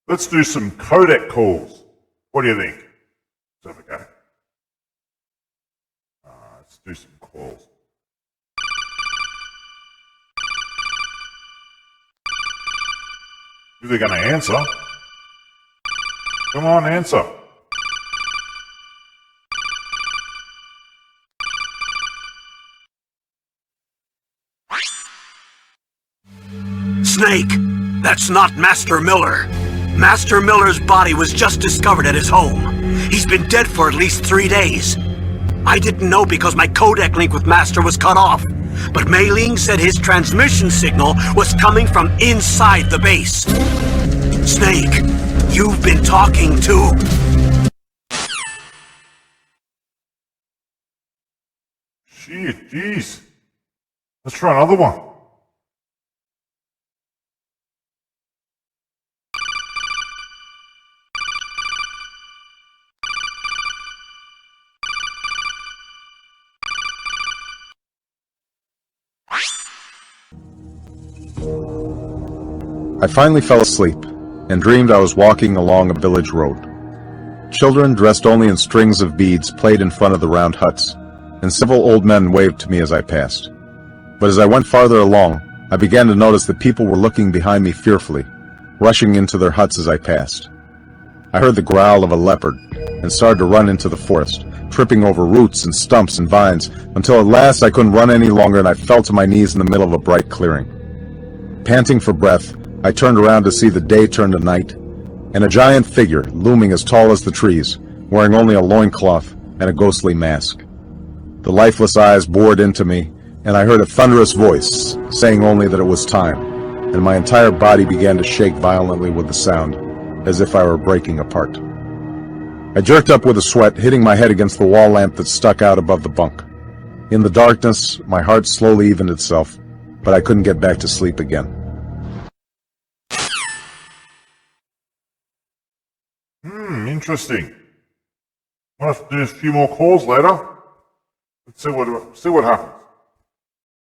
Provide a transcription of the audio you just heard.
Let's do some codec calls. What do you think? Let's have a go. Let's do some calls. Who's they going to answer? Come on, answer. Snake, that's not Master Miller. Master Miller's body was just discovered at his home. He's been dead for at least 3 days. I didn't know because my codec link with Master was cut off. But Mei Ling said his transmission signal was coming from inside the base. Snake, you've been talking to... Shit, jeez. Let's try another one. I finally fell asleep and dreamed I was walking along a village road. Children dressed only in strings of beads played in front of the round huts, and several old men waved to me as I passed. But as I went farther along, I began to notice that people were looking behind me fearfully, rushing into their huts as I passed. I heard the growl of a leopard and started to run into the forest, tripping over roots and stumps and vines, until at last I couldn't run any longer and I fell to my knees in the middle of a bright clearing. Panting for breath, I turned around to see the day turn to night, and a giant figure looming as tall as the trees, wearing only a loincloth and a ghostly mask. The lifeless eyes bored into me, and I heard a thunderous voice saying only that it was time, and my entire body began to shake violently with the sound, as if I were breaking apart. I jerked up with a sweat, hitting my head against the wall lamp that stuck out above the bunk. In the darkness, my heart slowly evened itself, but I couldn't get back to sleep again. Interesting. I'll have to do a few more calls later. Let's see what happens.